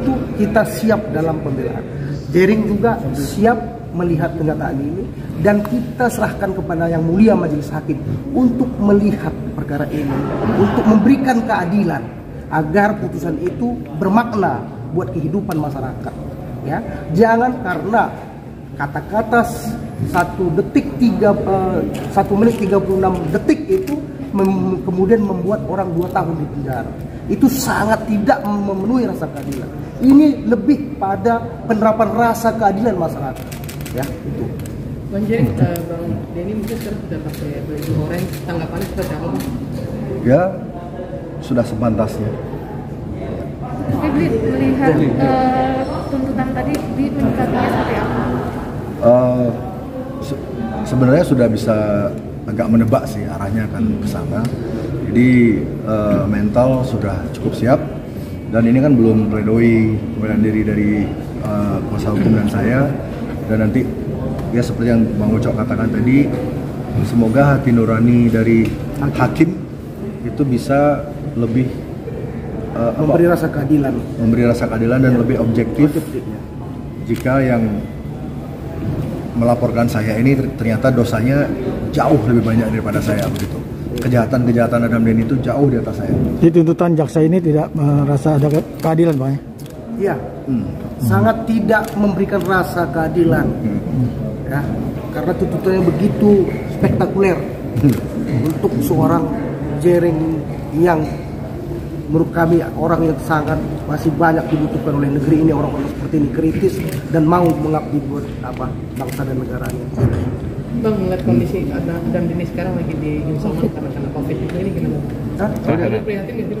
itu kita siap dalam pembelaan. Jering juga siap melihat kenyataan ini dan kita serahkan kepada Yang Mulia Majelis Hakim untuk melihat perkara ini, untuk memberikan keadilan agar putusan itu bermakna buat kehidupan masyarakat. Ya, jangan karena kata-kata 1 menit 36 detik itu kemudian membuat orang 2 tahun di penjara. Itu sangat tidak memenuhi rasa keadilan. Ini lebih pada penerapan rasa keadilan masyarakat. Ya, itu. Bang Jering, Bang Denny mungkin sekarang sudah pakai baju oranye, tanggapannya seperti apa? Ya, sudah sepantasnya. Tapi Bli, melihat tuntutan tadi, Bli menyikapinya seperti apa? Sebenarnya sudah bisa agak menebak sih arahnya akan ke sana. Jadi mental sudah cukup siap dan ini kan belum pledoi pembelaan diri dari kuasa hukum dan saya, dan nanti ya seperti yang Bang Ucok katakan tadi, semoga hati nurani dari hakim itu bisa lebih memberi rasa keadilan dan lebih objektif jika yang melaporkan saya ini ternyata dosanya jauh lebih banyak daripada saya begitu. Kejahatan Adam Denny itu jauh di atas saya. Di tuntutan jaksa ini tidak merasa ada keadilan, Bang? Iya, sangat tidak memberikan rasa keadilan. Ya, karena tuntutannya begitu spektakuler untuk seorang Jering yang menurut kami orang yang sangat masih banyak dibutuhkan oleh negeri ini, orang-orang seperti ini kritis dan mau mengabdi buat bangsa dan negaranya. Bang, melihat kondisi Adam Denny sekarang lagi di isoman karena COVID itu ini gimana? Ada prihatin nggak sih?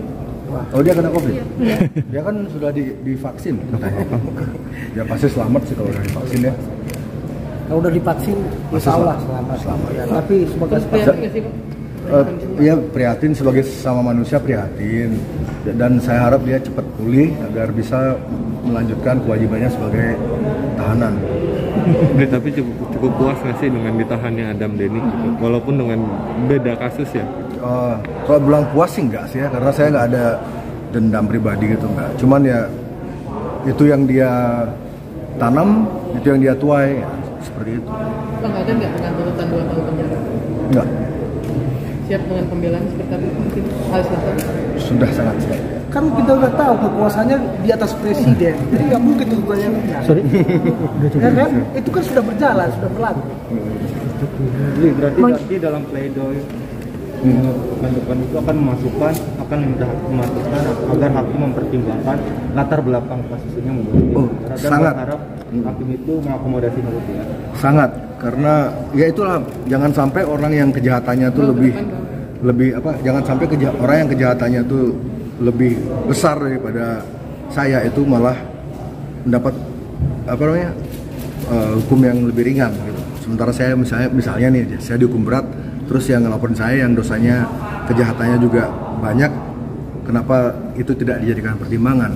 Oh, dia kena COVID? Dia kan sudah divaksin. Ya pasti selamat sih kalau udah divaksin ya. Kalau udah divaksin, insya Allah selamat. Ya, tapi sebagai prihatin nggak sih, Bang? Ya prihatin, sebagai sesama manusia prihatin, dan saya harap dia cepat pulih agar bisa melanjutkan kewajibannya sebagai tahanan. Tapi cukup puas nggak sih dengan ditahannya Adam Denny gitu? Walaupun dengan beda kasus ya? Kalau bilang puas sih enggak sih ya, karena saya nggak ada dendam pribadi gitu, enggak. Cuman ya itu yang dia tanam, itu yang dia tuai, ya, seperti itu. Bang, ada nggak dengan tuntutan 2 tahun penjara? Enggak. Siap dengan pembelaan seperti apa mungkin hal selatan? Sudah sangat siap. Kan kita udah tahu kekuasaannya di atas presiden, jadi nggak mungkin tuntutannya rendah. Ya kan? Itu kan sudah berjalan, sudah berlaku. Berarti dalam pledoi depan itu akan memasukkan agar hakim mempertimbangkan latar belakang kasus ini dan sangat berharap hakim itu mengakomodasi hal itu ya. Sangat, karena ya itulah, jangan sampai orang yang kejahatannya tuh lebih jangan sampai orang yang kejahatannya tuh lebih besar daripada saya itu malah mendapat hukum yang lebih ringan gitu. Sementara saya misalnya nih, saya dihukum berat, terus yang ngelaporin saya yang dosanya kejahatannya juga banyak, kenapa itu tidak dijadikan pertimbangan?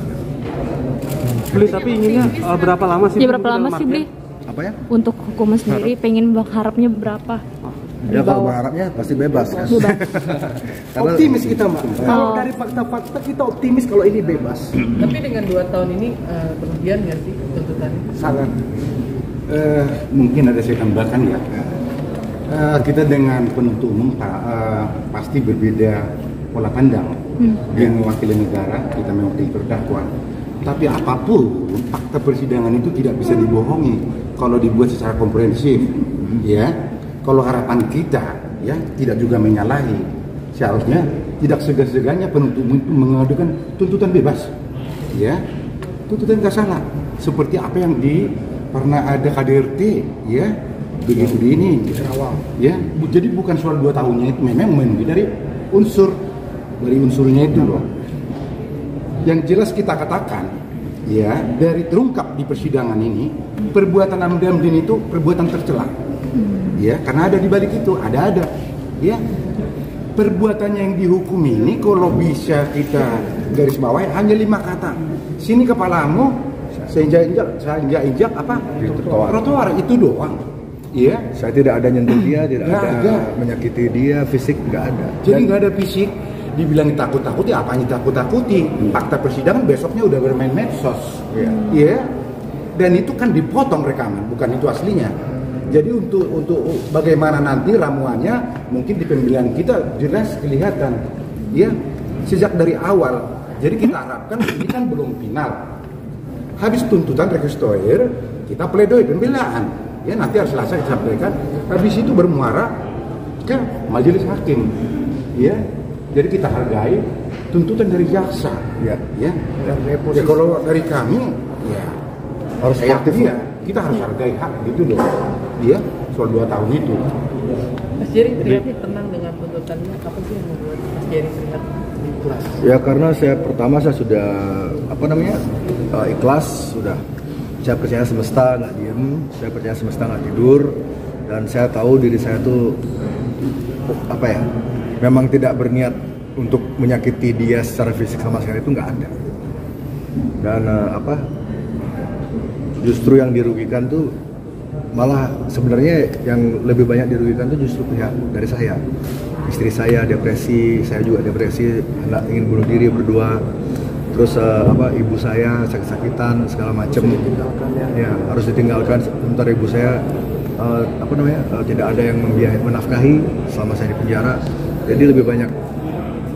Bli, tapi inginnya berapa lama sih? Ya berapa lama sih, Bli? Apa ya? Untuk hukuman sendiri pengen berharapnya berapa? Ya kalau berharapnya pasti bebas kan. Optimis kita, Mbak. Kalau dari fakta-fakta kita optimis kalau ini bebas. Tapi dengan 2 tahun ini berlebihan nggak sih tuntutannya? Sangat. Mungkin ada saya tambahkan ya. Kita dengan penuntut umum pasti berbeda pola pandang. Dia mewakili negara, kita mewakili terdakwa. Tapi apapun fakta persidangan itu tidak bisa dibohongi kalau dibuat secara komprehensif, ya. Kalau harapan kita, ya, tidak juga menyalahi. Seharusnya tidak segan-segannya penuntut umum itu mengajukan tuntutan bebas, ya. Tuntutan nggak salah. Seperti apa yang pernah ada KDRT, ya. Begitu di ini, ya. Jadi bukan soal 2 tahunnya itu, memang menunggu dari unsurnya itu loh. Yang jelas kita katakan, ya, dari terungkap di persidangan ini, perbuatan Adam Denny itu perbuatan tercela, ya, karena ada di balik itu, ada, ya, perbuatannya yang dihukum ini kalau bisa kita garis bawahi hanya 5 kata, sini kepalamu, saya injak apa? Trotoar itu doang. Iya, saya tidak ada nyentuh dia, tidak ada menyakiti dia, fisik nggak ada. Jadi nggak ada fisik, dibilang takut-takuti, apanya takut-takuti? Fakta persidangan besoknya udah bermain medsos, ya. Dan itu kan dipotong rekaman, bukan itu aslinya. Jadi untuk bagaimana nanti ramuannya, mungkin di pembelian kita jelas kelihatan, ya, sejak dari awal. Jadi kita harapkan ini kan belum final. Habis tuntutan rekonstruir, kita pledoi pembelaan. Ya nanti hari Selasa kita sampaikan. Habis itu bermuara ke majelis hakim. Ya, jadi kita hargai tuntutan dari jaksa. Ya. Ya kalau dari kami, ya harus aktif. Ya, kita harus hargai hak gitu loh. Dia soal 2 tahun itu. Mas Jerry terlihat tenang dengan tuntutannya. Apa sih yang membuat Mas Jerry terlihat ikhlas? Ya karena saya sudah ikhlas, sudah saya percaya semesta nggak diem, saya percaya semesta nggak tidur, dan saya tahu diri saya tuh memang tidak berniat untuk menyakiti dia secara fisik sama sekali, itu nggak ada. Dan justru yang dirugikan tuh malah sebenarnya yang lebih banyak dirugikan tuh justru pihak dari saya. Istri saya depresi, saya juga depresi, anak ingin bunuh diri berdua. Terus ibu saya sakit-sakitan segala macam. Ya, harus ditinggalkan. Sementara ibu saya tidak ada yang menafkahi selama saya di penjara. Jadi lebih banyak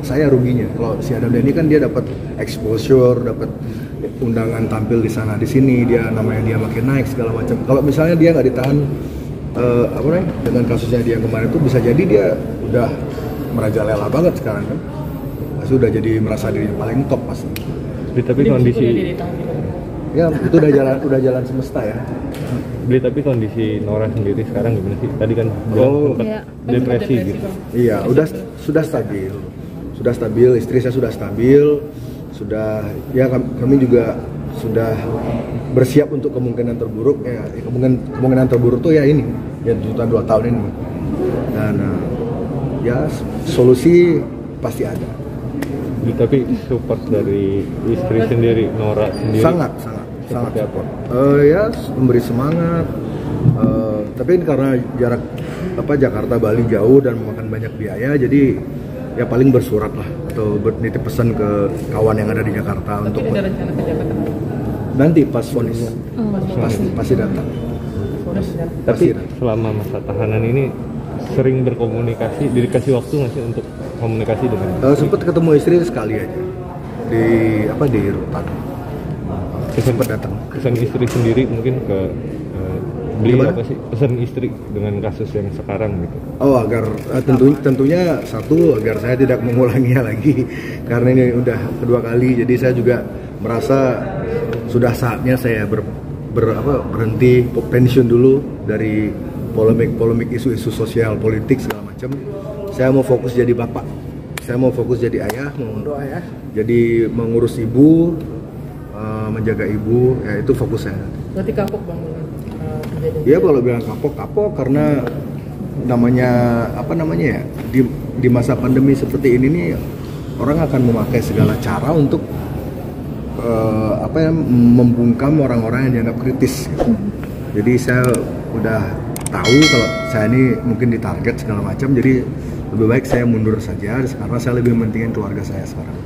saya ruginya. Kalau si Adam Dhani kan dia dapat exposure, dapat undangan tampil di sana di sini, namanya dia makin naik segala macam. Kalau misalnya dia nggak ditahan dengan kasusnya dia kemarin itu, bisa jadi dia udah merajalela banget sekarang kan. Pasti udah jadi merasa dirinya paling top pasti. Tapi kondisi ya itu udah jalan semesta ya. Tapi kondisi Nora sendiri sekarang gimana sih? Tadi kan depresi gitu. Iya, sudah stabil. Sudah stabil, istri saya sudah stabil. Sudah ya kami juga sudah bersiap untuk kemungkinan terburuk ya. Kemungkinan terburuk tuh ya ini, ya tuntutan 2 tahun ini. Dan ya solusi pasti ada. Tapi support dari istri sendiri, Nora sendiri sangat support. Ya memberi semangat. Tapi karena jarak Jakarta Bali jauh dan memakan banyak biaya, jadi ya paling bersurat lah atau nitip pesan ke kawan yang ada di Jakarta. Tapi untuk ada rencana ke Jakarta nanti pas vonis pasti datang. Tapi selama masa tahanan ini sering berkomunikasi, dikasih waktu nggak sih untuk komunikasi dengan sempat ketemu istri sekali aja di Rutan. Sempat datang. Pesan istri sendiri mungkin ke beliau apa sih, pesan istri dengan kasus yang sekarang gitu? Agar tentunya satu, agar saya tidak mengulanginya lagi karena ini udah kedua kali. Jadi saya juga merasa sudah saatnya saya berhenti, pensiun dulu dari polemik isu-isu sosial, politik segala macam. Saya mau fokus jadi bapak, saya mau fokus jadi ayah, jadi mengurus ibu, menjaga ibu, ya itu fokus saya. Berarti kapok Bang? Iya, kalau bilang kapok karena namanya di masa pandemi seperti ini nih, orang akan memakai segala cara untuk membungkam orang-orang yang dianggap kritis gitu. Jadi saya udah tahu kalau saya ini mungkin ditarget segala macam, jadi lebih baik saya mundur saja karena saya lebih mementingin keluarga saya sekarang.